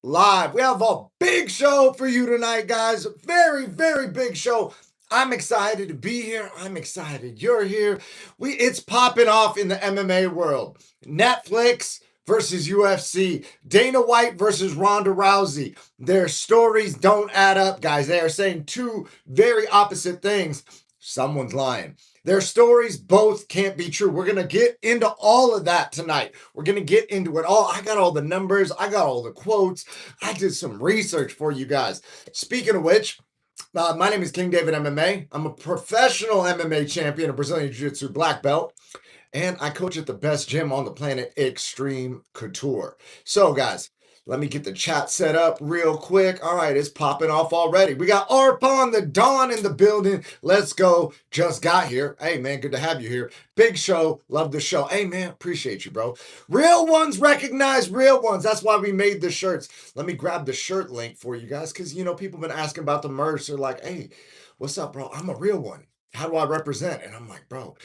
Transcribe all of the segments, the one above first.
live. We have a big show for you tonight, guys. Very, very big show. I'm excited to be here. I'm excited you're here. It's popping off in the MMA world. Netflix versus UFC. Dana White versus Ronda Rousey. Their stories don't add up, guys. They are saying two very opposite things. Someone's lying. Their stories both can't be true. We're going to get into all of that tonight. We're going to get into it all. I got all the numbers. I got all the quotes. I did some research for you guys. Speaking of which, my name is King David MMA. I'm a professional MMA champion, a Brazilian Jiu-Jitsu black belt, and I coach at the best gym on the planet, Extreme Couture. So, guys, let me get the chat set up real quick. All right, it's popping off already. We got Arpon the Dawn in the building. Let's go. Just got here. Hey, man, good to have you here. Big show. Love the show. Hey, man, appreciate you, bro. Real ones recognize real ones. That's why we made the shirts. Let me grab the shirt link for you guys because, people have been asking about the merch. They're like, hey, what's up, bro? I'm a real one. How do I represent? And I'm like, bro,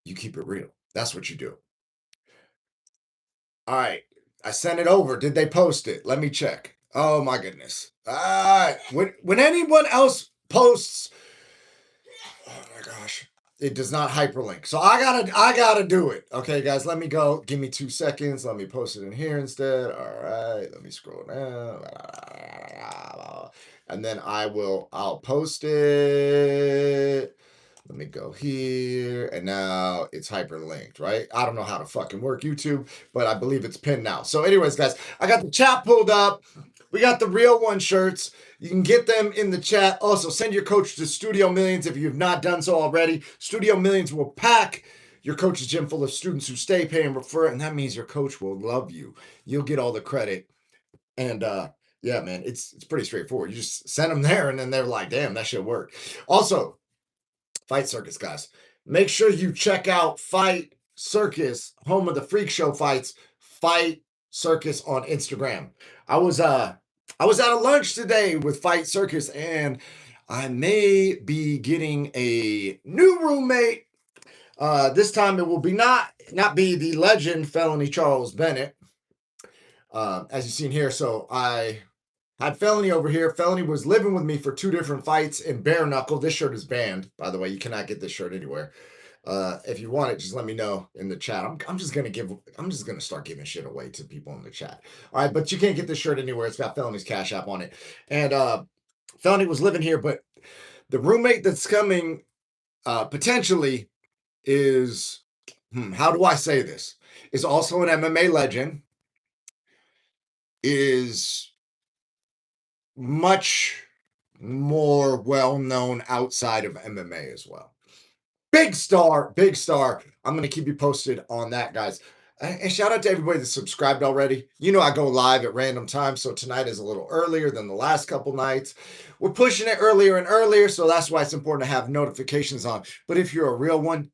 you keep it real. That's what you do. All right. I sent it over. Did they post it? Let me check. Oh my goodness. When anyone else posts, oh my gosh, it does not hyperlink. So I gotta do it. Okay, guys, let me go. Give me 2 seconds. Let me post it in here instead. All right, let me scroll down. And then I'll post it. Let me go here, and now it's hyperlinked, right? I don't know how to fucking work YouTube, but I believe it's pinned now. So anyways, guys, I got the chat pulled up. We got the Real One shirts. You can get them in the chat. Also, send your coach to Studio Millions if you have not done so already. Studio Millions will pack your coach's gym full of students who stay, pay, and refer, and that means your coach will love you. You'll get all the credit. And yeah, man, it's pretty straightforward. You just send them there, and then they're like, damn, that should work. Also, Fight Circus, guys. Make sure you check out Fight Circus, home of the freak show fights. Fight Circus on Instagram. I was at a lunch today with Fight Circus, and I may be getting a new roommate. This time it will be not be the legend Felony Charles Bennett, as you've seen here. So I had Felony over here. Felony was living with me for 2 different fights in bare knuckle. This shirt is banned, by the way. You cannot get this shirt anywhere. If you want it, just let me know in the chat. I'm just gonna start giving shit away to people in the chat. All right, but you can't get this shirt anywhere. It's got Felony's Cash App on it. And Felony was living here, but the roommate that's coming potentially is how do I say this? Is also an MMA legend. Is much more well-known outside of MMA as well. Big star, big star. I'm going to keep you posted on that, guys. And shout out to everybody that's subscribed already. I go live at random times, so tonight is a little earlier than the last couple nights. We're pushing it earlier and earlier, so that's why it's important to have notifications on. But if you're a real one,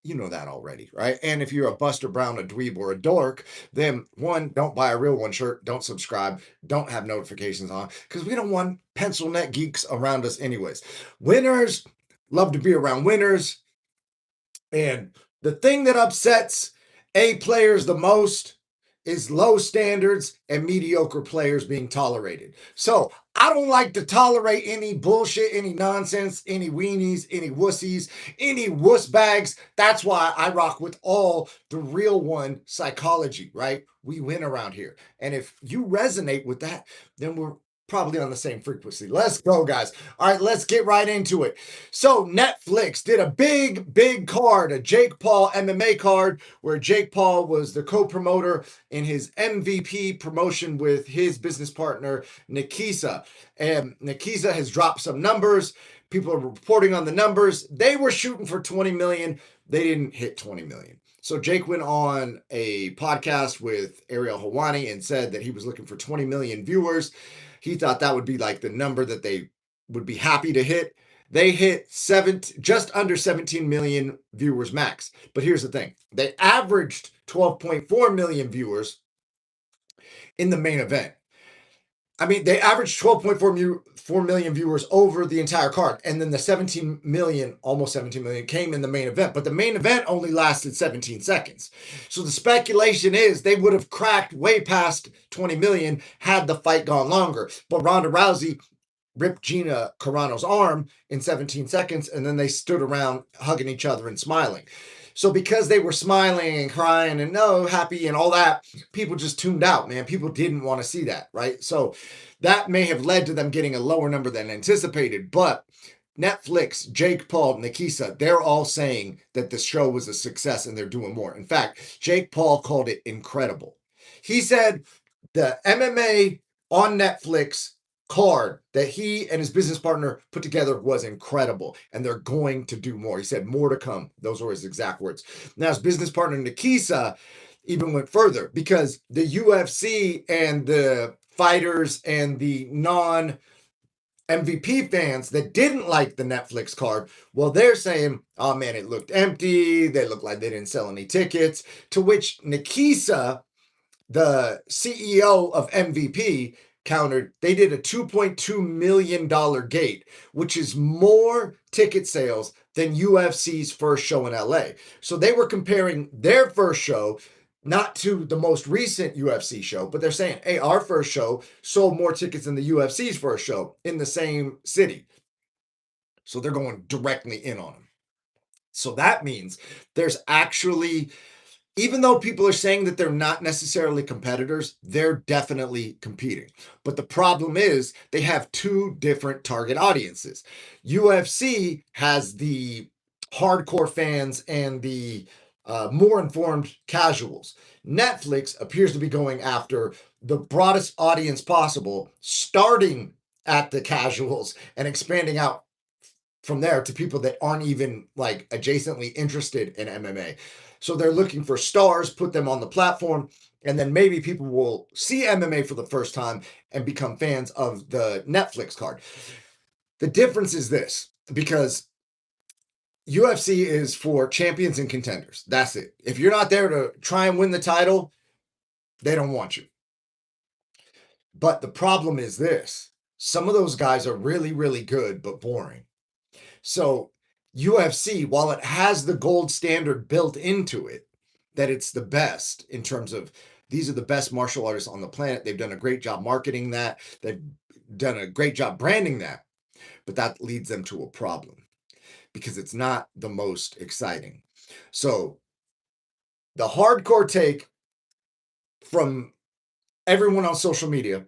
you know that already, right? And if you're a Buster Brown, a dweeb, or a dork, then one, don't buy a Real One shirt, don't subscribe, don't have notifications on, because we don't want pencil neck geeks around us anyways. Winners love to be around winners. And the thing that upsets A players the most is low standards and mediocre players being tolerated. So I don't like to tolerate any bullshit, any nonsense, any weenies, any wussies, any wuss bags. That's why I rock with all the Real One psychology, right? We win around here. And if you resonate with that, then we're probably on the same frequency. Let's go, guys. All right, let's get right into it. So Netflix did a big card, a Jake Paul MMA card, where Jake Paul was the co-promoter in his MVP promotion with his business partner, Nikisa. And Nikisa has dropped some numbers. People are reporting on the numbers. They were shooting for 20 million. They didn't hit 20 million. So Jake went on a podcast with Ariel Helwani and said that he was looking for 20 million viewers. He thought that would be like the number that they would be happy to hit. They hit just under 17 million viewers max. But here's the thing. They averaged 12.4 million viewers in the main event. I mean, they averaged 12.4 million viewers over the entire card. And then the 17 million, almost 17 million, came in the main event. But the main event only lasted 17 seconds. So the speculation is they would have cracked way past 20 million had the fight gone longer. But Ronda Rousey ripped Gina Carano's arm in 17 seconds, and then they stood around hugging each other and smiling. So because they were smiling and crying and happy and all that, people just tuned out, man. People didn't want to see that, right? So that may have led to them getting a lower number than anticipated. But Netflix, Jake Paul, Nikisa, they're all saying that the show was a success and they're doing more. In fact, Jake Paul called it incredible. He said the MMA on Netflix card that he and his business partner put together was incredible, and they're going to do more. He said more to come. Those were his exact words. Now, his business partner Nikisa even went further because the UFC and the fighters and the non MVP fans that didn't like the Netflix card, well, they're saying, oh man, it looked empty. They looked like they didn't sell any tickets. To which Nikisa, the CEO of MVP, countered they did a $2.2 million gate, which is more ticket sales than UFC's first show in LA. So they were comparing their first show not to the most recent UFC show, but they're saying, hey, our first show sold more tickets than the UFC's first show in the same city. So they're going directly in on them. So that means there's actually, even though people are saying that they're not necessarily competitors, they're definitely competing. But the problem is they have two different target audiences. UFC has the hardcore fans and the more informed casuals. Netflix appears to be going after the broadest audience possible, starting at the casuals and expanding out from there to people that aren't even like adjacently interested in MMA. So they're looking for stars, put them on the platform, and then maybe people will see MMA for the first time and become fans of the Netflix card. The difference is this, because UFC is for champions and contenders. That's it. If you're not there to try and win the title, they don't want you. But the problem is this: some of those guys are really, really good, but boring. So UFC, while it has the gold standard built into it, that it's the best in terms of these are the best martial artists on the planet. They've done a great job marketing that. They've done a great job branding that. But that leads them to a problem because it's not the most exciting. So the hardcore take from everyone on social media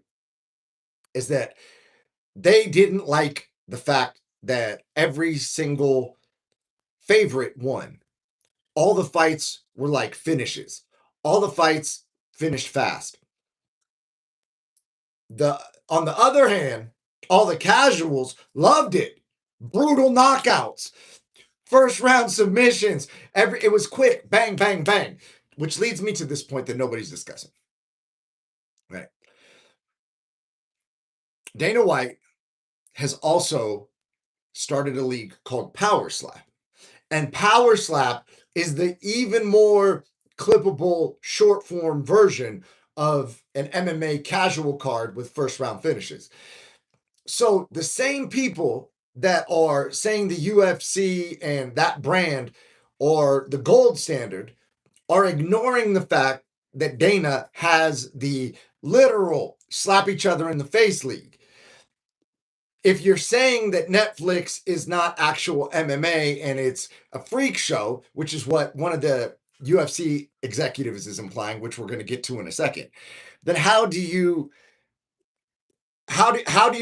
is that they didn't like the fact that every single favorite won. All the fights were like finishes. All the fights finished fast. On the other hand, all the casuals loved it. Brutal knockouts, first round submissions. It was quick, bang, bang, bang. Which leads me to this point that nobody's discussing. Right. Dana White has also started a league called Power Slap. And Power Slap is the even more clippable short form version of an MMA casual card with first round finishes. So the same people that are saying the UFC and that brand or the gold standard are ignoring the fact that Dana has the literal slap each other in the face league. If you're saying that Netflix is not actual MMA and it's a freak show, which is what one of the UFC executives is implying, which we're going to get to in a second, then how do you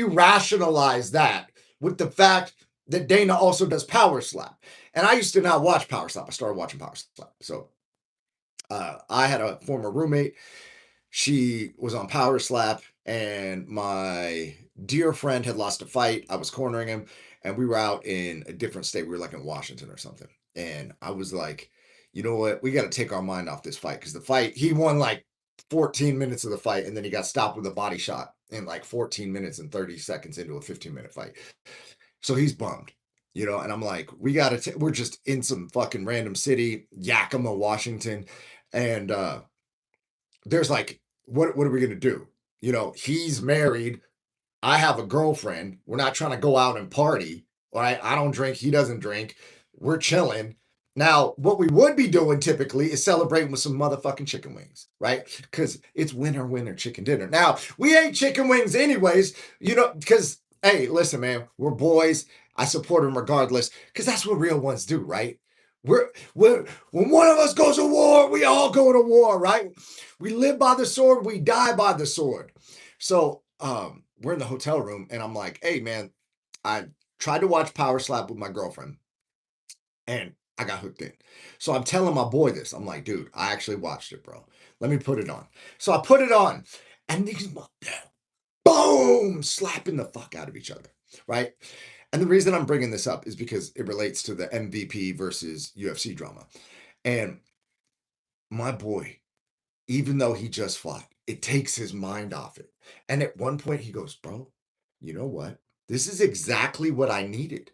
rationalize that with the fact that Dana also does Power Slap? And I used to not watch Power Slap. I started watching Power Slap. So I had a former roommate. She was on Power Slap, and my dear friend had lost a fight. I was cornering him, and we were out in a different state. We were like in Washington or something. And I was like, you know what? We got to take our mind off this fight because the fight, he won like 14 minutes of the fight, and then he got stopped with a body shot in like 14 minutes and 30 seconds into a 15-minute fight. So he's bummed. And I'm like, we're just in some fucking random city, Yakima, Washington. And there's like, what are we going to do? he's married. I have a girlfriend. We're not trying to go out and party. Right? I don't drink. He doesn't drink. We're chilling. Now, what we would be doing typically is celebrating with some motherfucking chicken wings, right? Because it's winter chicken dinner. Now, we ate chicken wings anyways, because, hey, listen, man, we're boys. I support them regardless, because that's what real ones do, right? We're when one of us goes to war, we all go to war, right? We live by the sword, we die by the sword. So, we're in the hotel room, and I'm like, hey, man, I tried to watch Power Slap with my girlfriend, and I got hooked in. So I'm telling my boy this. I'm like, dude, I actually watched it, bro. Let me put it on. So I put it on, and these boom, slapping the fuck out of each other, right? And the reason I'm bringing this up is because it relates to the MVP versus UFC drama. And my boy, even though he just fought, it takes his mind off it. And at one point he goes, bro, you know what? This is exactly what I needed.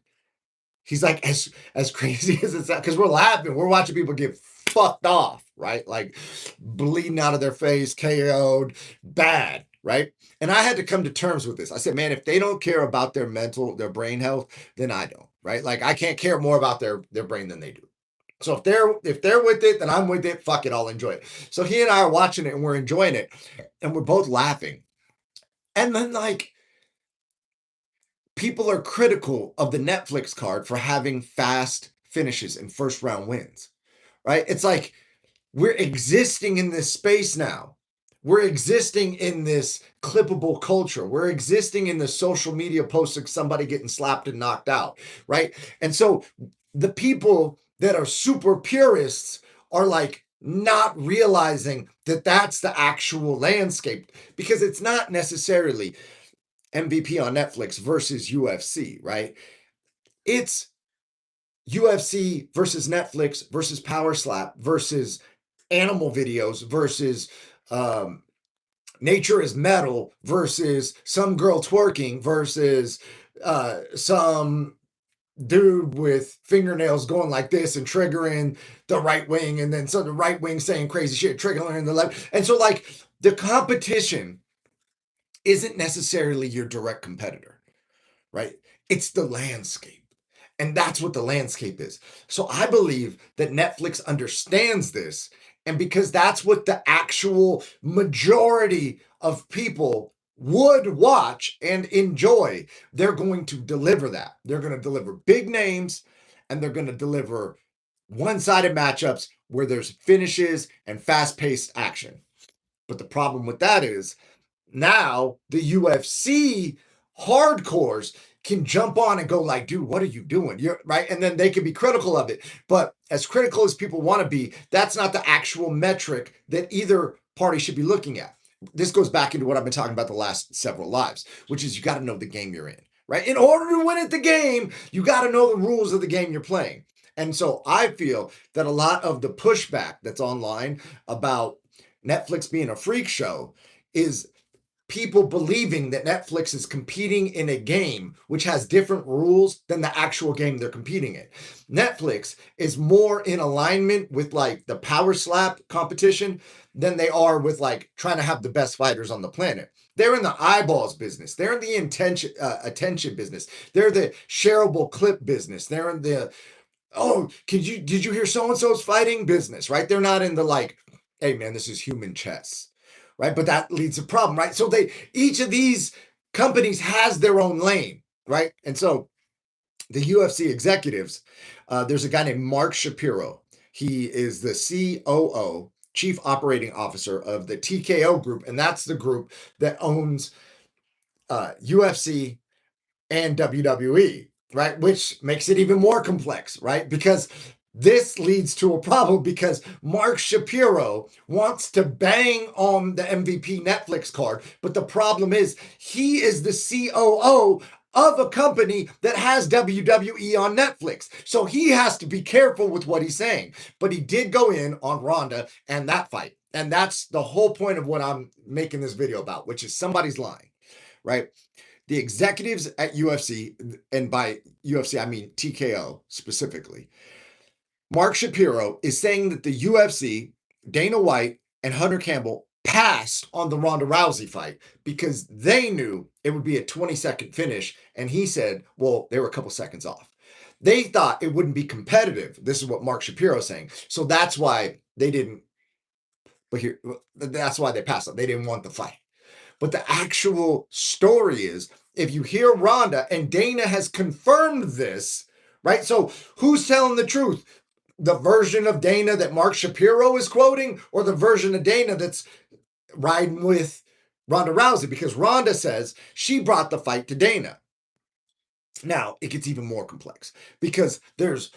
He's like, as crazy as it's because we're laughing, we're watching people get fucked off, right? Like bleeding out of their face, KO'd, bad, right? And I had to come to terms with this. I said, man, if they don't care about their brain health, then I don't, right? Like I can't care more about their brain than they do. So if they're with it, then I'm with it. Fuck it, I'll enjoy it. So he and I are watching it and we're enjoying it, and we're both laughing. And then like people are critical of the Netflix card for having fast finishes and first round wins, right? It's like we're existing in this space now. We're existing in this clippable culture. We're existing in the social media posts of somebody getting slapped and knocked out, right? And so the people that are super purists are like not realizing that that's the actual landscape, because it's not necessarily MVP on Netflix versus UFC, right? It's UFC versus Netflix versus Power Slap versus animal videos versus nature is metal versus some girl twerking versus some dude with fingernails going like this and triggering the right wing, and then so the right wing saying crazy shit, triggering the left. And so like the competition isn't necessarily your direct competitor, right? It's the landscape. And that's what the landscape is. So I believe that Netflix understands this. And because that's what the actual majority of people would watch and enjoy, they're going to deliver that. They're going to deliver big names, and they're going to deliver one-sided matchups where there's finishes and fast-paced action. But the problem with that is now the UFC hardcores can jump on and go like, dude, what are you doing? You're right. And then they can be critical of it. But as critical as people want to be, that's not the actual metric that either party should be looking at. This goes back into what I've been talking about the last several lives, which is you got to know the game you're in, right? In order to win at the game, you got to know the rules of the game you're playing. And so I feel that a lot of the pushback that's online about Netflix being a freak show is people believing that Netflix is competing in a game which has different rules than the actual game they're competing in. Netflix is more in alignment with like the Power Slap competition than they are with like trying to have the best fighters on the planet. They're in the eyeballs business. They're in the attention business. They're the shareable clip business. They're in the, oh, did you hear so-and-so's fighting business, right? They're not in the like, hey man, this is human chess. Right. But that leads to a problem, right? So each of these companies has their own lane, right? And so the UFC executives, there's a guy named Mark Shapiro. He is the COO, Chief Operating Officer of the TKO Group. And that's the group that owns UFC and WWE, right? Which makes it even more complex, right? Because this leads to a problem because Mark Shapiro wants to bang on the MVP Netflix card. But the problem is he is the COO of a company that has WWE on Netflix. So he has to be careful with what he's saying. But he did go in on Ronda and that fight. And that's the whole point of what I'm making this video about, which is somebody's lying, right? The executives at UFC, and by UFC, I mean TKO specifically, Mark Shapiro is saying that the UFC, Dana White, and Hunter Campbell passed on the Ronda Rousey fight because they knew it would be a 20-second finish. And he said, well, they were a couple seconds off. They thought it wouldn't be competitive. This is what Mark Shapiro is saying. So that's why they didn't, but here, that's why they passed it. They didn't want the fight. But the actual story is, if you hear Ronda, and Dana has confirmed this, right? So who's telling the truth? The version of Dana that Mark Shapiro is quoting, or the version of Dana that's riding with Ronda Rousey? Because Ronda says she brought the fight to Dana. Now, it gets even more complex because there's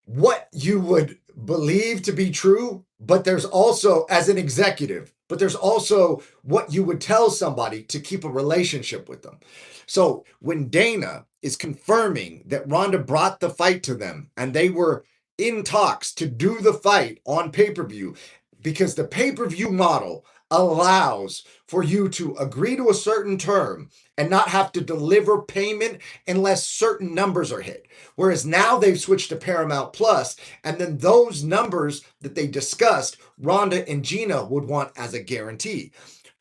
what you would believe to be true, but there's also, as an executive, but there's also what you would tell somebody to keep a relationship with them. So when Dana is confirming that Ronda brought the fight to them and they were in talks to do the fight on pay-per-view, because the pay-per-view model allows for you to agree to a certain term and not have to deliver payment unless certain numbers are hit. Whereas now they've switched to Paramount Plus, and then those numbers that they discussed, Ronda and Gina would want as a guarantee.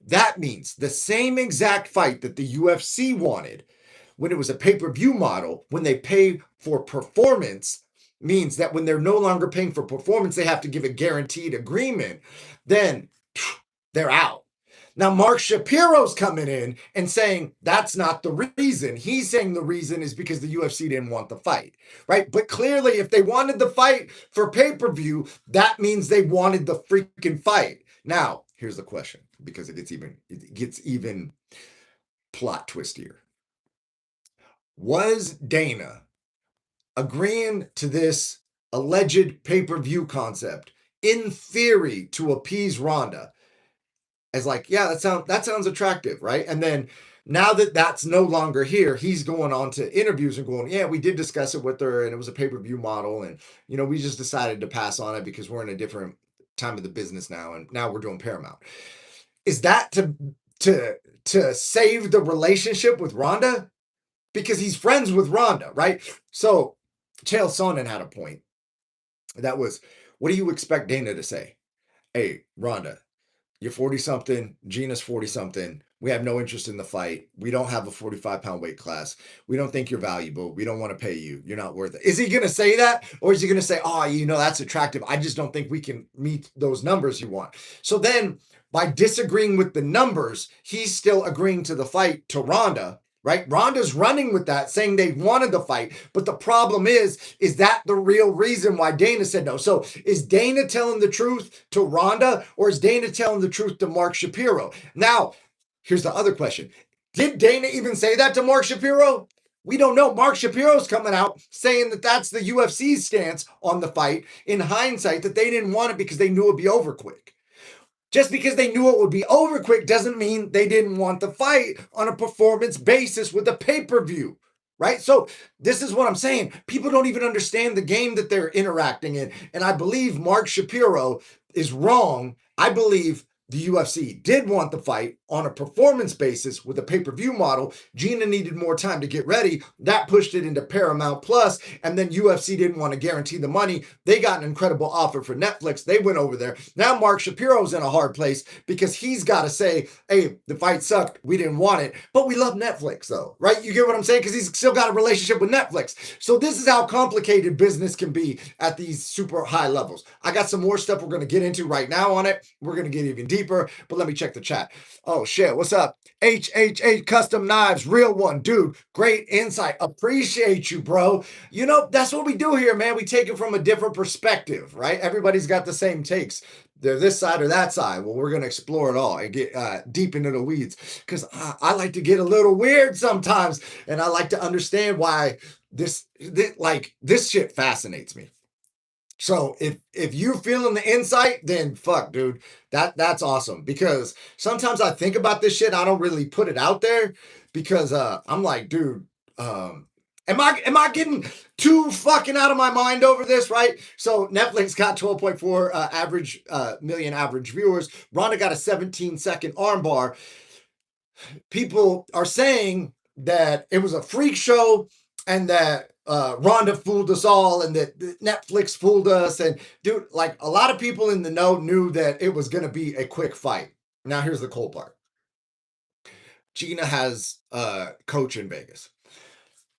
That means the same exact fight that the UFC wanted when it was a pay-per-view model, when they pay for performance, means that when they're no longer paying for performance, they have to give a guaranteed agreement, then they're out. Now, Mark Shapiro's coming in and saying that's not the reason. He's saying the reason is because the UFC didn't want the fight, right? But clearly, if they wanted the fight for pay-per-view, that means they wanted the freaking fight. Now, here's the question, because it gets even plot twistier. Was Dana agreeing to this alleged pay-per-view concept in theory to appease Ronda? As like, yeah, that sounds attractive, right? And then now that that's no longer here, he's going on to interviews and going, yeah, we did discuss it with her and it was a pay-per-view model, and we just decided to pass on it because we're in a different time of the business now, and now we're doing Paramount. Is that to save the relationship with Ronda? Because he's friends with Ronda, right? So Chael Sonnen had a point. That was, what do you expect Dana to say? Hey, Ronda, you're 40-something. Gina's 40-something. We have no interest in the fight. We don't have a 45-pound weight class. We don't think you're valuable. We don't want to pay you. You're not worth it. Is he going to say that? Or is he going to say, oh, that's attractive. I just don't think we can meet those numbers you want. So then, by disagreeing with the numbers, he's still agreeing to the fight to Ronda, right? Ronda's running with that, saying they wanted the fight. But the problem is that the real reason why Dana said no? So is Dana telling the truth to Ronda, or is Dana telling the truth to Mark Shapiro? Now, here's the other question. Did Dana even say that to Mark Shapiro? We don't know. Mark Shapiro's coming out saying that that's the UFC's stance on the fight in hindsight, that they didn't want it because they knew it'd be over quick. Just because they knew it would be over quick doesn't mean they didn't want the fight on a performance basis with a pay-per-view, right? So this is what I'm saying. People don't even understand the game that they're interacting in. And I believe Mark Shapiro is wrong. I believe the UFC did want the fight on a performance basis with a pay-per-view model. Gina needed more time to get ready. That pushed it into Paramount Plus, and then UFC didn't want to guarantee the money. They got an incredible offer for Netflix. They went over there. Now Mark Shapiro's in a hard place because he's got to say, hey, the fight sucked. We didn't want it, but we love Netflix though, right? You get what I'm saying? Because he's still got a relationship with Netflix. So this is how complicated business can be at these super high levels. I got some more stuff we're going to get into right now on it. We're going to get even deeper, but let me check the chat. Oh shit, what's up? HHH Custom Knives, real one, dude. Great insight. Appreciate you, bro. That's what we do here, man. We take it from a different perspective, right? Everybody's got the same takes. They're this side or that side. Well, we're going to explore it all and get deep into the weeds, because I like to get a little weird sometimes, and I like to understand why this shit fascinates me. So if you're feeling the insight, then fuck, dude, that's awesome. Because sometimes I think about this shit, I don't really put it out there because I'm like, dude, am I getting too fucking out of my mind over this, right? So Netflix got 12.4 million average viewers. Ronda got a 17-second armbar. People are saying that it was a freak show and that Ronda fooled us all and that Netflix fooled us. And dude, like, a lot of people in the know knew that it was going to be a quick fight. Now here's the cool part. Gina has a coach in Vegas,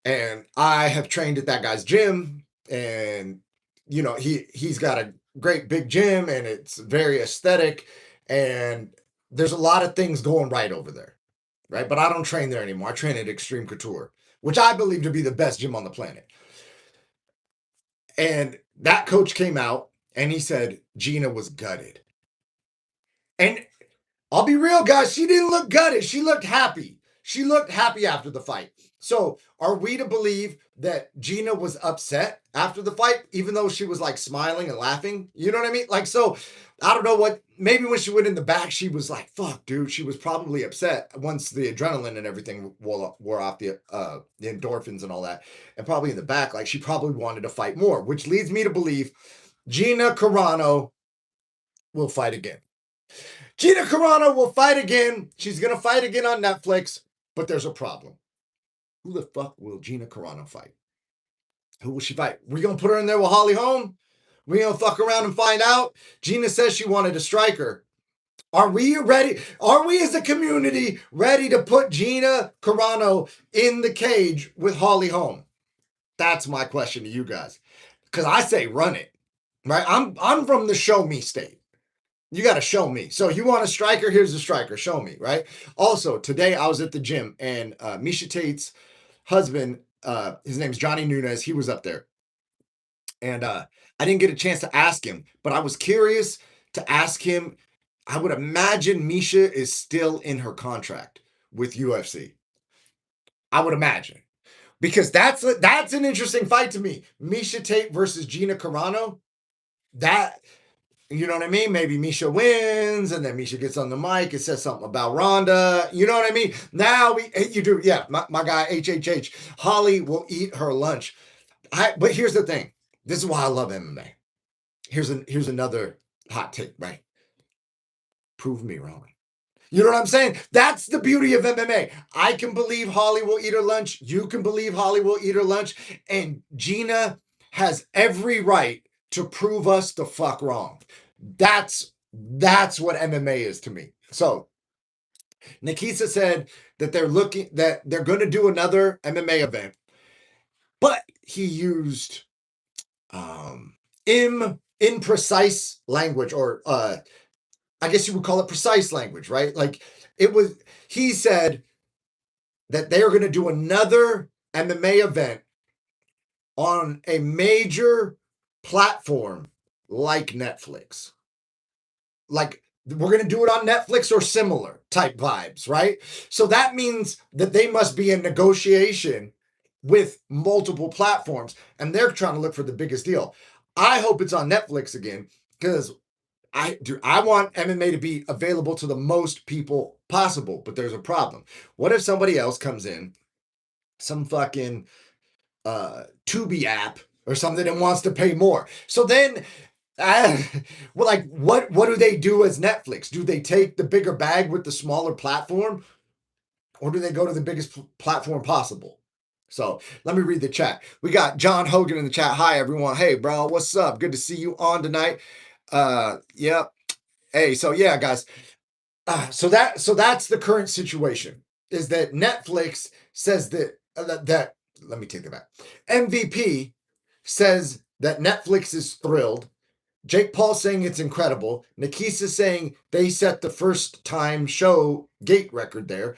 and I have trained at that guy's gym, and he's got a great big gym, and it's very aesthetic, and there's a lot of things going right over there, right? But I don't train there anymore. I train at Extreme Couture, which I believe to be the best gym on the planet. And that coach came out and he said Gina was gutted. And I'll be real, guys, she didn't look gutted. She looked happy. She looked happy after the fight. So are we to believe that Gina was upset after the fight, even though she was like smiling and laughing? You know what I mean? Like, so I don't know what, maybe when she went in the back, she was like, fuck, dude. She was probably upset once the adrenaline and everything wore off, the endorphins and all that. And probably in the back, like she probably wanted to fight more, which leads me to believe Gina Carano will fight again. Gina Carano will fight again. She's going to fight again on Netflix, but there's a problem. Who the fuck will Gina Carano fight? Who will she fight? We going to put her in there with Holly Holm? We going to fuck around and find out? Gina says she wanted a striker. Are we ready? Are we as a community ready to put Gina Carano in the cage with Holly Holm? That's my question to you guys. Because I say run it. Right? I'm from the show me state. You got to show me. So you want a striker? Here's a striker. Show me, right? Also, today I was at the gym and Misha Tate's husband, his name's Johnny Nunez. He was up there. And I didn't get a chance to ask him, but I was curious to ask him. I would imagine Misha is still in her contract with UFC. I would imagine. Because that's an interesting fight to me. Misha Tate versus Gina Carano. That... You know what I mean? Maybe Misha wins, and then Misha gets on the mic. It says something about Ronda. You know what I mean? Now you do. Yeah, my guy, HHH. Holly will eat her lunch. But here's the thing. This is why I love MMA. Here's another hot take, right? Prove me wrong. You know what I'm saying? That's the beauty of MMA. I can believe Holly will eat her lunch. You can believe Holly will eat her lunch. And Gina has every right to prove us the fuck wrong. That's what MMA is to me. So Nikisa said that they're going to do another MMA event, but he used imprecise language, or I guess you would call it precise language, right? Like he said that they are going to do another MMA event on a major platform like Netflix. Like, we're going to do it on Netflix or similar type vibes, right? So that means that they must be in negotiation with multiple platforms, and they're trying to look for the biggest deal. I hope it's on Netflix again, because I want MMA to be available to the most people possible, but there's a problem. What if somebody else comes in, some fucking Tubi app or something, and wants to pay more? So then, well, like, what do they do as Netflix? Do they take the bigger bag with the smaller platform, or do they go to the biggest platform possible? So let me read the chat. We got John Hogan in the chat. Hi, everyone. Hey, bro, what's up? Good to see you on tonight. Yep. Hey, so yeah, guys. So that's the current situation, is that Netflix says that let me take that back. MVP says that Netflix is thrilled. Jake Paul saying it's incredible. Nikisa saying they set the first time show gate record there.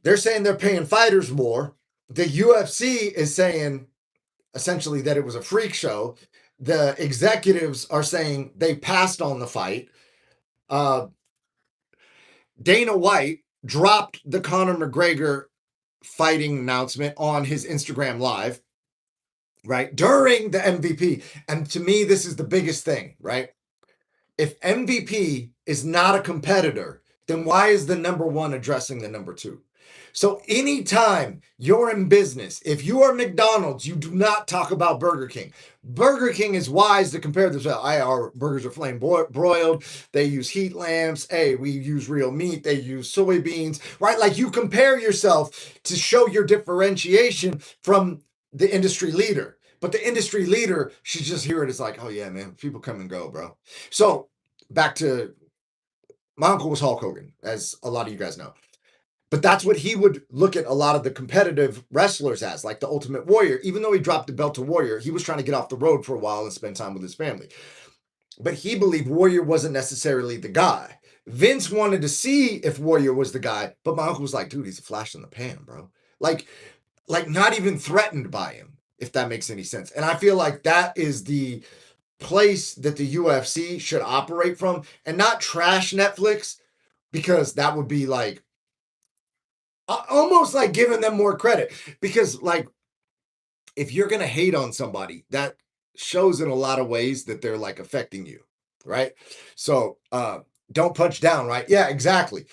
They're saying they're paying fighters more. The UFC is saying essentially that it was a freak show. The executives are saying they passed on the fight. Dana White dropped the Conor McGregor fighting announcement on his Instagram Live, right, during the MVP. And to me, this is the biggest thing, right? If MVP is not a competitor, then why is the number one addressing the number two? So anytime you're in business, if you are McDonald's, you do not talk about Burger King. Burger King is wise to compare themselves. Our burgers are flame broiled. They use heat lamps. Hey, we use real meat. They use soybeans, right? Like, you compare yourself to show your differentiation from the industry leader. But the industry leader should just hear it as like, oh yeah, man, people come and go, bro. So back to My uncle was Hulk Hogan, as a lot of you guys know. But that's what he would look at a lot of the competitive wrestlers as, like the Ultimate Warrior. Even though he dropped the belt to Warrior, he was trying to get off the road for a while and spend time with his family. But he believed Warrior wasn't necessarily the guy. Vince wanted to see if Warrior was the guy, but my uncle was like, dude, he's a flash in the pan, bro. Like not even threatened by him, if that makes any sense. And I feel like that is the place that the UFC should operate from and not trash Netflix, because that would be like almost like giving them more credit. Because like if you're gonna hate on somebody, that shows in a lot of ways that they're like affecting you, right? So don't punch down, right? Yeah, exactly.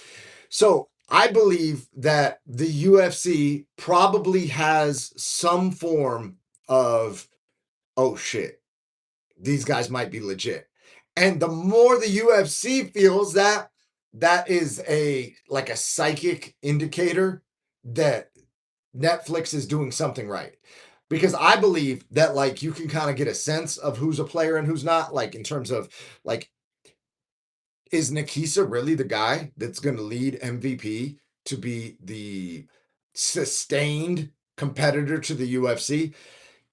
So I believe that the UFC probably has some form of, oh shit, these guys might be legit. And the more the UFC feels that, that is a like a psychic indicator that Netflix is doing something right. Because I believe that like you can kind of get a sense of who's a player and who's not, like in terms of like, is Nikisa really the guy that's going to lead MVP to be the sustained competitor to the UFC?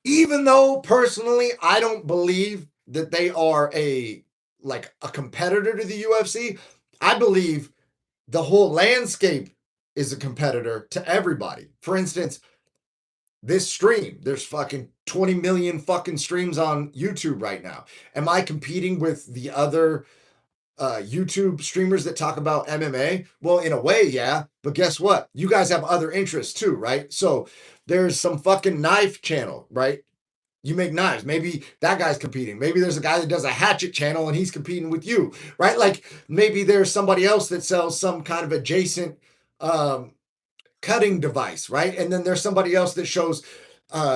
Even though personally I don't believe that they are a like a competitor to the UFC, I believe the whole landscape is a competitor to everybody. For instance, this stream, there's fucking 20 million fucking streams on YouTube right now. Am I competing with the other YouTube streamers that talk about MMA? Well, in a way, yeah. But guess what? You guys have other interests too, right? So there's some fucking knife channel, right? You make knives. Maybe that guy's competing. Maybe there's a guy that does a hatchet channel and he's competing with you, right? Like maybe there's somebody else that sells some kind of adjacent cutting device, right? And then there's somebody else that shows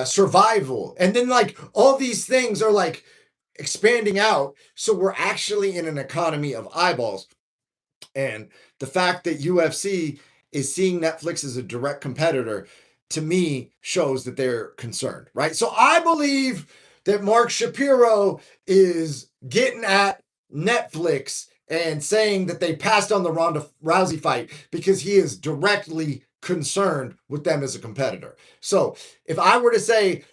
survival. And then like all these things are like expanding out. So we're actually in an economy of eyeballs. And the fact that UFC is seeing Netflix as a direct competitor, to me, shows that they're concerned, right? So I believe that Mark Shapiro is getting at Netflix and saying that they passed on the Ronda Rousey fight because he is directly concerned with them as a competitor. So if I were to say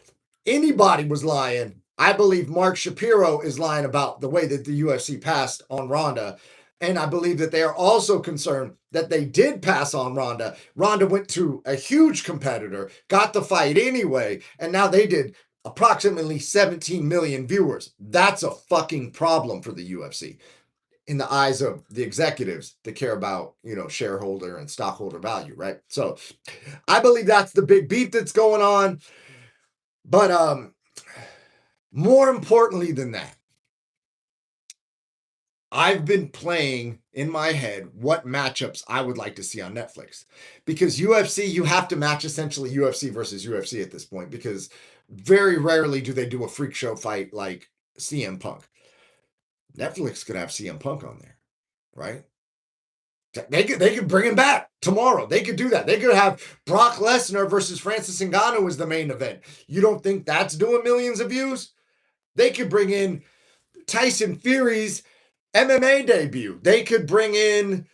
anybody was lying, I believe Mark Shapiro is lying about the way that the UFC passed on Ronda. And I believe that they are also concerned that they did pass on Ronda. Ronda went to a huge competitor, got the fight anyway, and now they did approximately 17 million viewers. That's a fucking problem for the UFC in the eyes of the executives that care about, you know, shareholder and stockholder value, right? So I believe that's the big beef that's going on. But more importantly than that, I've been playing in my head what matchups I would like to see on Netflix. Because UFC, you have to match essentially UFC versus UFC at this point, because very rarely do they do a freak show fight like CM Punk. Netflix could have CM Punk on there, right? They could bring him back tomorrow. They could do that. They could have Brock Lesnar versus Francis Ngannou as the main event. You don't think that's doing millions of views? They could bring in Tyson Fury's MMA debut. They could bring in,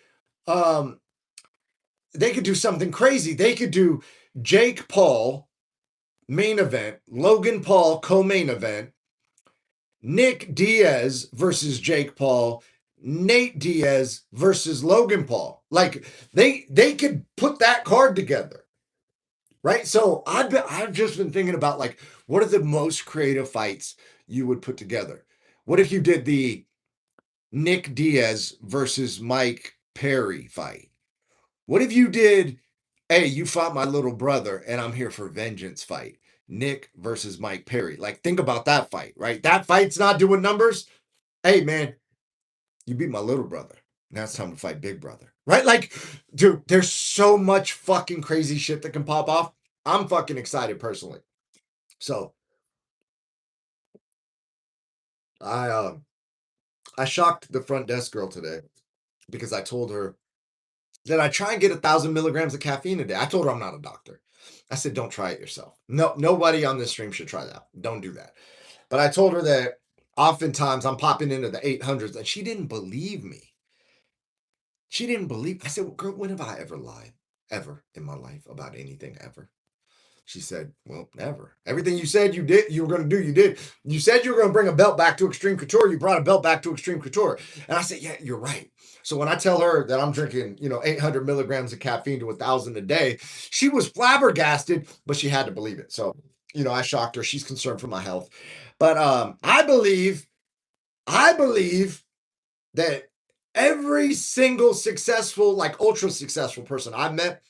they could do something crazy. They could do Jake Paul main event, Logan Paul co-main event, Nick Diaz versus Jake Paul, Nate Diaz versus Logan Paul. Like they could put that card together, right? So I've just been thinking about like what are the most creative fights you would put together? What if you did the Nick Diaz versus Mike Perry fight? What if you did, hey, you fought my little brother and I'm here for vengeance fight? Nick versus Mike Perry. Like, think about that fight, right? That fight's not doing numbers. Hey, man, you beat my little brother. Now it's time to fight Big Brother, right? Like, dude, there's so much fucking crazy shit that can pop off. I'm fucking excited personally. So I I shocked the front desk girl today because I told her that I try and get 1,000 milligrams of caffeine a day. I told her I'm not a doctor. I said, don't try it yourself. No, nobody on this stream should try that. Don't do that. But I told her that oftentimes I'm popping into the 800s and she didn't believe me. She didn't believe. I said, well, girl, when have I ever lied? Ever in my life about anything ever? She said, well, never. Everything you said you did, you were going to do, you did. You said you were going to bring a belt back to Extreme Couture. You brought a belt back to Extreme Couture. And I said, yeah, you're right. So when I tell her that I'm drinking, 800 milligrams of caffeine to 1,000 a day, she was flabbergasted, but she had to believe it. So, I shocked her. She's concerned for my health. But I believe that every single successful, like ultra successful person I've met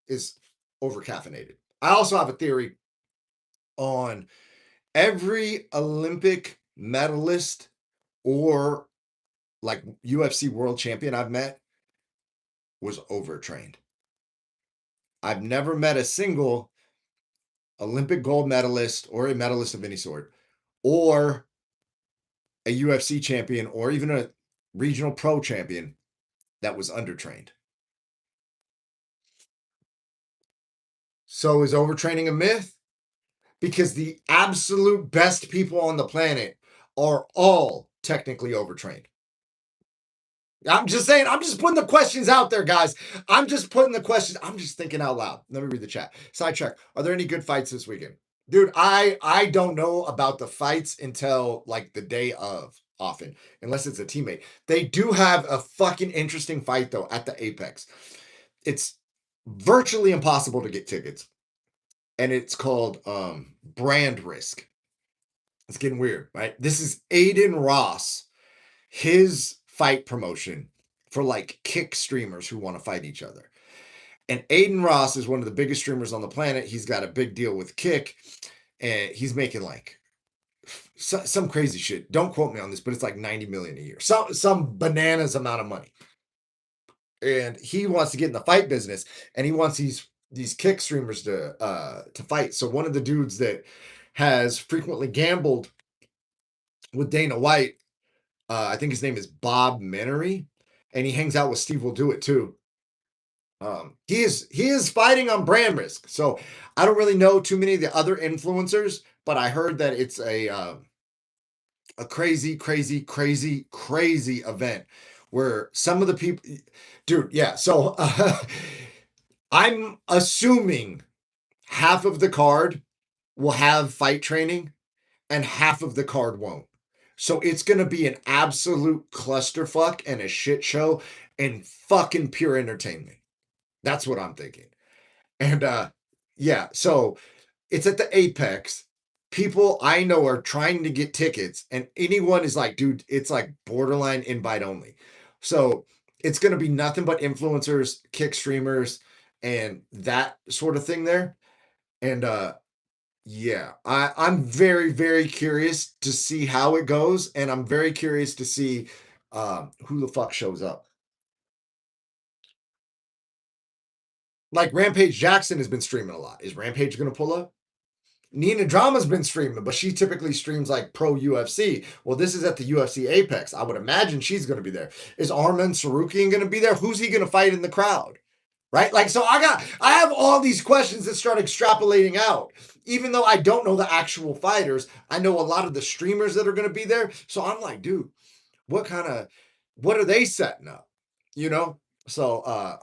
is over caffeinated. I also have a theory on every Olympic medalist or like UFC world champion I've met was overtrained. I've never met a single Olympic gold medalist or a medalist of any sort, or a UFC champion, or even a regional pro champion that was undertrained. So is overtraining a myth? Because the absolute best people on the planet are all technically overtrained. I'm just saying, I'm just putting the questions out there, guys. I'm just putting the questions. I'm just thinking out loud. Let me read the chat. Sidetrack. Are there any good fights this weekend? Dude, I don't know about the fights until like the day of, often, unless it's a teammate. They do have a fucking interesting fight though at the Apex. It's virtually impossible to get tickets. And it's called Brand Risk. It's getting weird, right? This is Aiden Ross, his fight promotion for like kick streamers who want to fight each other. And Aiden Ross is one of the biggest streamers on the planet. He's got a big deal with Kick, and he's making like some crazy shit. Don't quote me on this, but it's like 90 million a year. Some bananas amount of money. And he wants to get in the fight business, and he wants these kick streamers to fight. So one of the dudes that has frequently gambled with Dana White, I think his name is Bob Menery, and he hangs out with Steve Will Do It too. He is fighting on Brand Risk. So I don't really know too many of the other influencers, but I heard that it's a crazy event where some of the people, dude, yeah. So I'm assuming half of the card will have fight training and half of the card won't. So it's going to be an absolute clusterfuck and a shit show and fucking pure entertainment. That's what I'm thinking. And yeah, so it's at the Apex. People I know are trying to get tickets, and anyone is like, dude, it's like borderline invite only. So it's going to be nothing but influencers, kick streamers, and that sort of thing there. And yeah, I'm very, very curious to see how it goes, and I'm very curious to see who the fuck shows up. Like Rampage Jackson has been streaming a lot. Is Rampage going to pull up? Nina Drama's been streaming, but she typically streams like pro UFC. Well, this is at the UFC Apex. I would imagine she's going to be there. Is Arman Sarukian going to be there? Who's he going to fight in the crowd? Right? Like, so I have all these questions that start extrapolating out. Even though I don't know the actual fighters, I know a lot of the streamers that are going to be there. So I'm like, dude, what are they setting up? So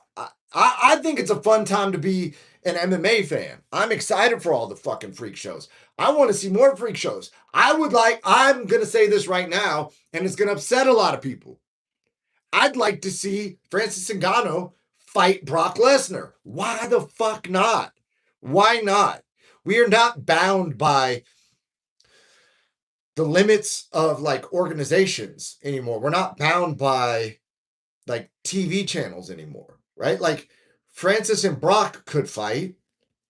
I think it's a fun time to be an MMA fan. I'm excited for all the fucking freak shows. I want to see more freak shows. I'm going to say this right now, and it's going to upset a lot of people. I'd like to see Francis Ngannou fight Brock Lesnar. Why the fuck not? Why not? We are not bound by the limits of like organizations anymore. We're not bound by like TV channels anymore, right? Like Francis and Brock could fight,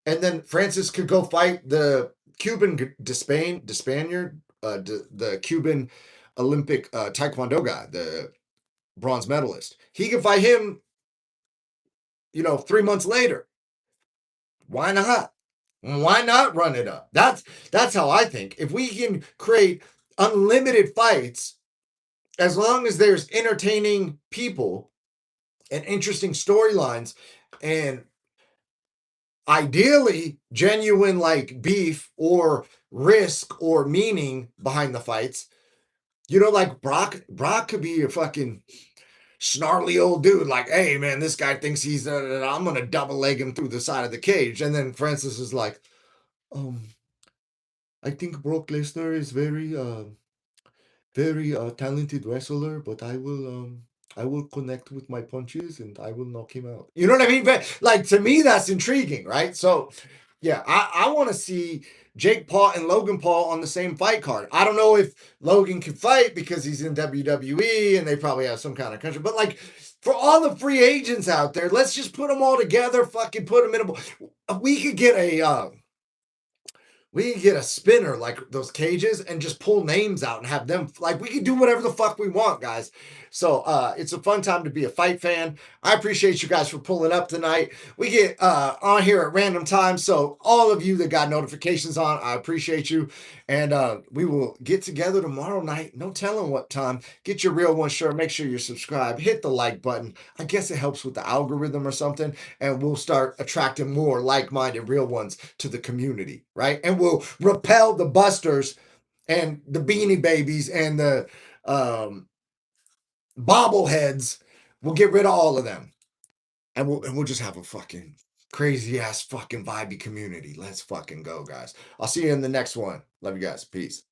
and then Francis could go fight the Cuban Spaniard, the Cuban Olympic Taekwondo guy, the bronze medalist. He could fight him, 3 months later. Why not? Why not run it up? That's how I think. If we can create unlimited fights, as long as there's entertaining people and interesting storylines, and ideally genuine like beef or risk or meaning behind the fights, like Brock could be a fucking snarly old dude, like, hey man, this guy thinks he's I'm gonna double leg him through the side of the cage. And then Francis is like, um, I think Brock Lesnar is very talented wrestler, but I will connect with my punches and I will knock him out. You know what I mean? But like to me, that's intriguing, right? So yeah, I want to see Jake Paul and Logan Paul on the same fight card. I don't know if Logan can fight because he's in WWE and they probably have some kind of country, but like for all the free agents out there, let's just put them all together, fucking put them in a. We could get a spinner like those cages and just pull names out and have them like we can do whatever the fuck we want, guys. So it's a fun time to be a fight fan. I appreciate you guys for pulling up tonight. We get on here at random times, so all of you that got notifications on, I appreciate you. And we will get together tomorrow night. No telling what time. Get your real one shirt. Make sure you're subscribed. Hit the like button. I guess it helps with the algorithm or something, and we'll start attracting more like-minded real ones to the community, right? And we'll repel the busters and the beanie babies and the bobbleheads. We'll get rid of all of them, and we'll just have a fucking crazy ass fucking vibey community. Let's fucking go, guys. I'll see you in the next one. Love you guys. Peace.